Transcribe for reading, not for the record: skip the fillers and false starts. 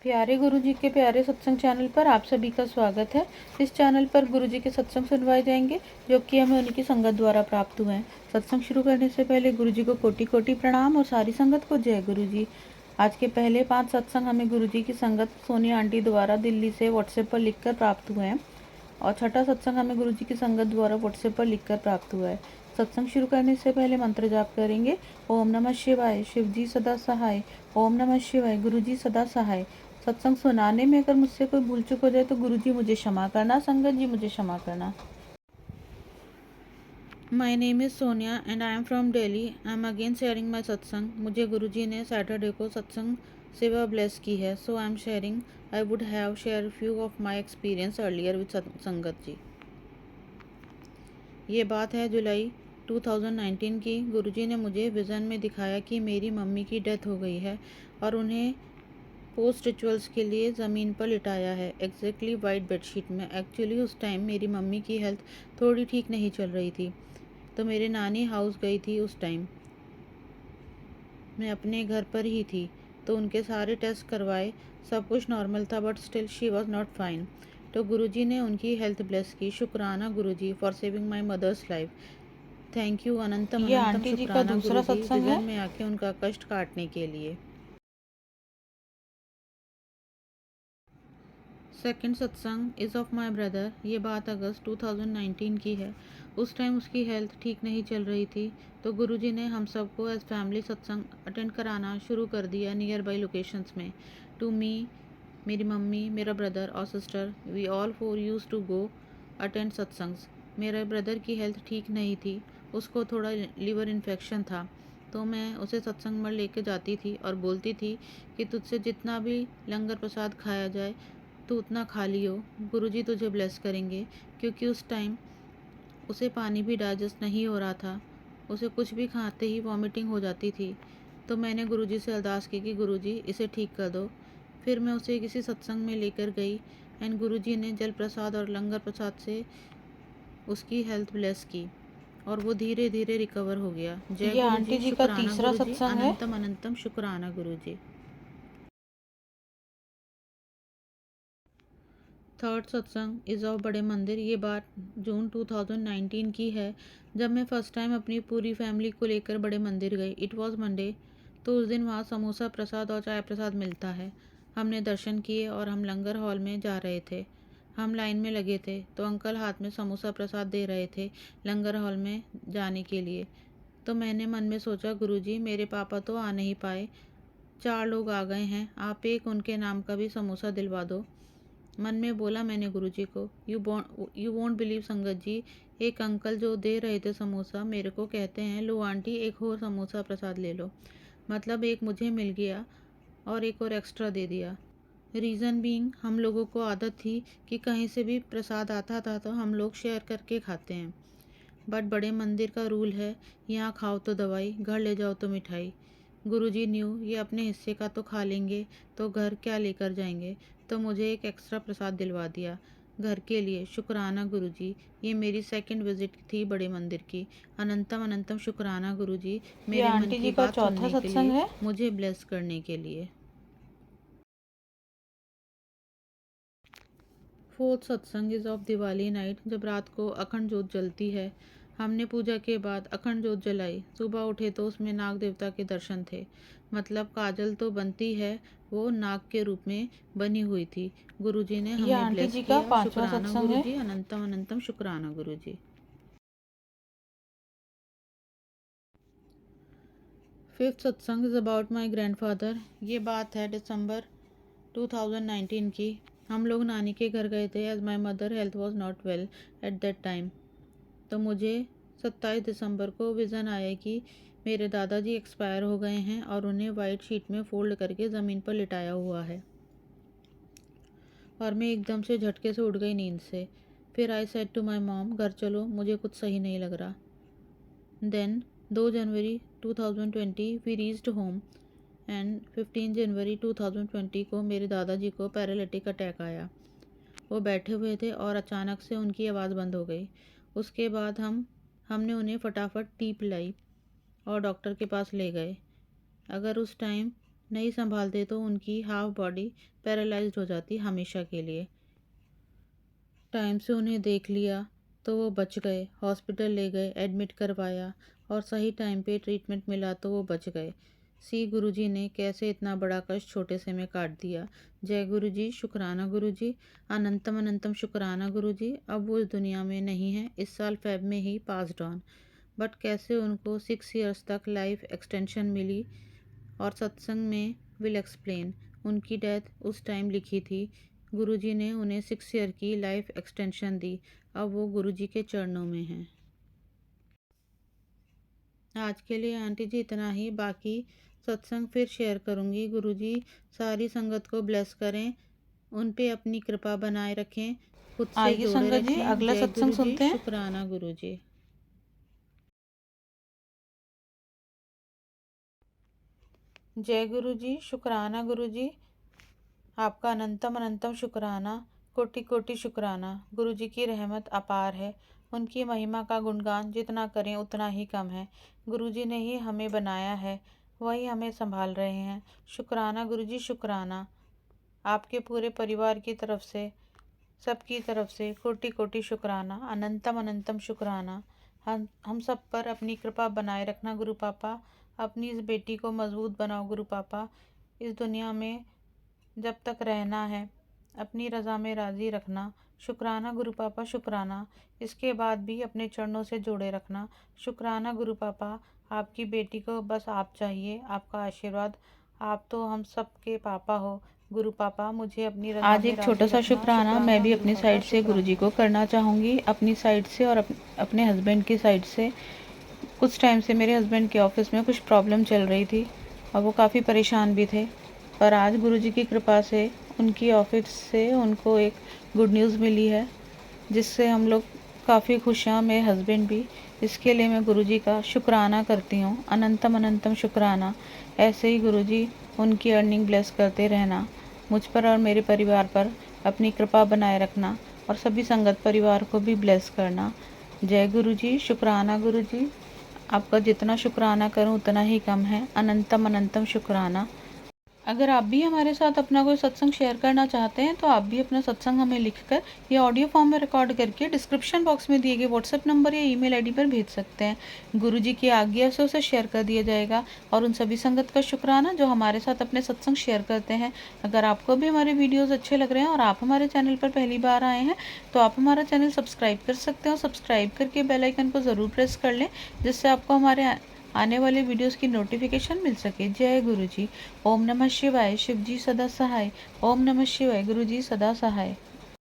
प्यारे गुरुजी के प्यारे सत्संग चैनल पर आप सभी का स्वागत है। इस चैनल पर गुरुजी के सत्संग सुनवाए जाएंगे जो कि हमें उन्हीं की संगत द्वारा प्राप्त हुए हैं। सत्संग शुरू करने से पहले गुरुजी को कोटि कोटि प्रणाम और सारी संगत को जय गुरुजी। आज के पहले 5 सत्संग हमें गुरुजी की संगत सोनिया आंटी द्वारा दिल्ली से व्हाट्सएप पर लिखकर प्राप्त हुए हैं और छठा सत्संग हमें गुरुजी की संगत द्वारा व्हाट्सएप पर लिखकर प्राप्त हुआ है। सत्संग शुरू करने से पहले मंत्र जाप करेंगे। ओम नमः शिवाय, शिव जी सदा सहाय। ओम नमः शिवाय, गुरु जी सदा सहाय। सत्संग सुनाने में अगर मुझसे कोई भूल चूक हो जाए तो गुरु जी मुझे क्षमा करना, संगत जी मुझे क्षमा करना। My name is Sonia and I am from Delhi. I am again sharing my सत्संग। मुझे गुरु जी ने सैटरडे को सत्संग सेवा ब्लेस की है, so I am sharing. I would have share few of my experience earlier with संगत जी। ये बात है जुलाई 2019 की। गुरुजी ने मुझे विज़न में दिखाया कि मेरी मम्मी की डेथ हो गई है और उन्हें पोस्ट रिचुअल्स के लिए ज़मीन पर लिटाया है, एग्जैक्टली वाइट बेडशीट में। एक्चुअली उस टाइम मेरी मम्मी की हेल्थ थोड़ी ठीक नहीं चल रही थी, तो मेरे नानी हाउस गई थी। उस टाइम मैं अपने घर पर ही थी, तो उनके सारे टेस्ट करवाए, सब कुछ नॉर्मल था, but still she was not fine. तो गुरुजी ने उनकी हेल्थ ब्लेस की। शुक्राना Guruji for saving my mother's life. Thank you Anantam ये अनंतम आंटी जी का शुक्राना दूसरा गुरुजी सत्संग विजन है। में आके उनका कष्ट काटने के लिए। सेकंड सत्संग इज़ ऑफ माई ब्रदर। ये बात अगस्त 2019 की है। उस टाइम उसकी हेल्थ ठीक नहीं चल रही थी, तो गुरुजी ने हम सबको एज फैमिली सत्संग अटेंड कराना शुरू कर दिया नियर बाई लोकेशंस में। टू मी, मेरी मम्मी, मेरा ब्रदर और sister, we all 4 use to go attend satsangs. मेरे ब्रदर की हेल्थ ठीक नहीं थी, उसको थोड़ा लीवर इन्फेक्शन था, तो मैं उसे सत्संग में लेके जाती थी और बोलती थी कि तुझसे जितना भी लंगर प्रसाद खाया जाए तो उतना खा लियो, गुरुजी तुझे ब्लेस करेंगे। क्योंकि उस टाइम उसे पानी भी डाइजेस्ट नहीं हो रहा था, उसे कुछ भी खाते ही वॉमिटिंग हो जाती थी। तो मैंने गुरुजी से अरदास की कि गुरुजी इसे ठीक कर दो। फिर मैं उसे किसी सत्संग में लेकर गई एंड गुरुजी ने जल प्रसाद और लंगर प्रसाद से उसकी हेल्थ ब्लेस की और वो धीरे धीरे रिकवर हो गया। जय ये आंटी गुरुजी, जी का शुक्राना तीसरा गुरुजी, सत्संग है। अनंतम अनंतम शुक्राना गुरुजी। थर्ड सत्संग इज़ ऑफ बड़े मंदिर। ये बात जून 2019 की है, जब मैं फ़र्स्ट टाइम अपनी पूरी फैमिली को लेकर बड़े मंदिर गई। इट वॉज़ मंडे, तो उस दिन वहाँ समोसा प्रसाद और चाय प्रसाद मिलता है। हमने दर्शन किए और हम लंगर हॉल में जा रहे थे। हम लाइन में लगे थे, तो अंकल हाथ में समोसा प्रसाद दे रहे थे लंगर हॉल में जाने के लिए। तो मैंने मन में सोचा, गुरुजी मेरे पापा तो आ नहीं पाए, 4 लोग आ गए हैं, आप एक उनके नाम का भी समोसा दिलवा दो। मन में बोला मैंने गुरुजी को। यू वोंट बिलीव संगत जी, एक अंकल जो दे रहे थे समोसा मेरे को कहते हैं, लो आंटी एक और समोसा प्रसाद ले लो। मतलब एक मुझे मिल गया और एक और एक्स्ट्रा दे दिया। रीज़न बीइंग, हम लोगों को आदत थी कि कहीं से भी प्रसाद आता था तो हम लोग शेयर करके खाते हैं, बट बड़े मंदिर का रूल है, यहाँ खाओ तो दवाई, घर ले जाओ तो मिठाई। गुरुजी न्यू ये अपने हिस्से का तो खा लेंगे, तो घर क्या लेकर जाएंगे, तो मुझे एक एक्स्ट्रा प्रसाद दिलवा दिया घर के लिए। शुक्राना गुरुजी। ये मेरी सेकंड विजिट थी बड़े मंदिर की। अनंतम अनंतम शुक्राना गुरुजी, ये मेरे मन आंटी की जी का बात चौथा सुनने के सत्संग लिए, है। मुझे ब्लेस करने के लिए। फोर्थ सत्संग इज़ ऑफ दिवाली नाइट, जब रात को अखंड जोत जलती है। हमने पूजा के बाद अखंड जोत जलाई। सुबह उठे तो उसमें नाग देवता के दर्शन थे। मतलब काजल तो बनती है, वो नाग के रूप में बनी हुई थी। गुरुजी ने ये हमें आंटी ब्लेस जी का किया। 5वां शुक्राना सत्संग है। गुरुजी, अनंतम अनंतम शुक्राना गुरुजी। फिफ्थ सत्संग इज़ अबाउट माई ग्रैंडफादर। ये बात है दिसंबर 2019 की। हम लोग नानी के घर गए थे as my mother health was not well at that time. तो मुझे 27 दिसंबर को विज़न आया कि मेरे दादाजी एक्सपायर हो गए हैं और उन्हें वाइट शीट में फोल्ड करके ज़मीन पर लिटाया हुआ है। और मैं एकदम से झटके से उठ गई नींद से। फिर I said to my mom, घर चलो, मुझे कुछ सही नहीं लग रहा। Then 2 January 2020 we reached home and 15 January 2020 को मेरे दादाजी को पैरालिटिक अटैक आया। वो बैठे हुए थे और अचानक से उनकी आवाज़ बंद हो गई। उसके बाद हमने उन्हें फटाफट टी पिलाई और डॉक्टर के पास ले गए। अगर उस टाइम नहीं संभालते तो उनकी हाफ बॉडी पैरालाइज्ड हो जाती हमेशा के लिए। टाइम से उन्हें देख लिया तो वो बच गए, हॉस्पिटल ले गए, एडमिट करवाया और सही टाइम पे ट्रीटमेंट मिला तो वो बच गए। सी गुरुजी ने कैसे इतना बड़ा कष्ट छोटे से में काट दिया। जय गुरुजी, शुक्राना गुरुजी, अनंतम अनंतम शुक्राना गुरुजी। अब वो इस दुनिया में नहीं है, इस साल फेब में ही पास्ड ऑन। बट कैसे उनको 6 ईयर्स तक लाइफ एक्सटेंशन मिली और सत्संग में विल एक्सप्लेन। उनकी डेथ उस टाइम लिखी थी, गुरुजी ने उन्हें 6 ईयर की लाइफ एक्सटेंशन दी। अब वो गुरुजी के चरणों में हैं। आज के लिए आंटी जी इतना ही, बाकी सत्संग फिर शेयर करूँगी। गुरुजी सारी संगत को ब्लेस करें, उन पे अपनी कृपा बनाए रखें, खुद से आइए जोड़े संगत जी रखें। अगला जय सत्संग गुरुजी, सुनते हैं। शुक्राना गुरुजी। जय गुरुजी, शुक्राना गुरुजी, आपका अनंतम अनंतम शुक्राना, कोटि कोटि शुक्राना। गुरुजी की रहमत अपार है, उनकी महिमा का गुणगान जितना करें उतना ही कम है। गुरुजी ने ही हमें बनाया है, वही हमें संभाल रहे हैं। शुक्राना गुरुजी, शुक्राना। आपके पूरे परिवार की तरफ से, सबकी तरफ से कोटि कोटि शुक्राना, अनंतम अनंतम शुक्राना। हम सब पर अपनी कृपा बनाए रखना गुरु पापा। अपनी इस बेटी को मजबूत बनाओ गुरु पापा। इस दुनिया में जब तक रहना है अपनी रज़ा में राज़ी रखना। शुक्राना गुरु पापा, शुक्राना। इसके बाद भी अपने चरणों से जोड़े रखना। शुक्राना गुरु पापा। आपकी बेटी को बस आप चाहिए, आपका आशीर्वाद। आप तो हम सब के पापा हो गुरु पापा, मुझे अपनी रज़ा आज में एक राज़ी छोटा सा रखना। शुक्राना मैं भी गुरु अपनी पापा, साइड से गुरुजी शुक्राना। को करना चाहूँगी, अपनी साइड से और अपने हस्बैंड की साइड से। कुछ टाइम से मेरे हस्बैंड के ऑफिस में कुछ प्रॉब्लम चल रही थी और वो काफ़ी परेशान भी थे, पर आज गुरुजी की कृपा से उनकी ऑफिस से उनको एक गुड न्यूज़ मिली है, जिससे हम लोग काफ़ी खुश हैं, मेरे हस्बैंड भी। इसके लिए मैं गुरुजी का शुक्राना करती हूँ, अनंतम अनंतम शुक्राना। ऐसे ही गुरुजी उनकी अर्निंग ब्लेस करते रहना, मुझ पर और मेरे परिवार पर अपनी कृपा बनाए रखना और सभी संगत परिवार को भी ब्लेस करना। जय गुरुजी, शुक्राना गुरुजी। आपका जितना शुक्राना करूं उतना ही कम है, अनंतम अनंतम शुक्राना। अगर आप भी हमारे साथ अपना कोई सत्संग शेयर करना चाहते हैं तो आप भी अपना सत्संग हमें लिखकर या ऑडियो फॉर्म में रिकॉर्ड करके डिस्क्रिप्शन बॉक्स में दिए गए व्हाट्सएप नंबर या ईमेल आईडी पर भेज सकते हैं। गुरुजी की आज्ञा से उसे शेयर कर दिया जाएगा। और उन सभी संगत का शुक्राना जो हमारे साथ अपने सत्संग शेयर करते हैं। अगर आपको भी हमारे वीडियोज़ अच्छे लग रहे हैं और आप हमारे चैनल पर पहली बार आए हैं तो आप हमारा चैनल सब्सक्राइब कर सकते हैं और सब्सक्राइब करके बेल आइकन को ज़रूर प्रेस कर लें, जिससे आपको हमारे आने वाले वीडियोस की नोटिफिकेशन मिल सके। जय गुरुजी। ओम नमः शिवाय। शिव जी सदा सहाय। ओम नमः शिवाय। गुरुजी सदा सहाय।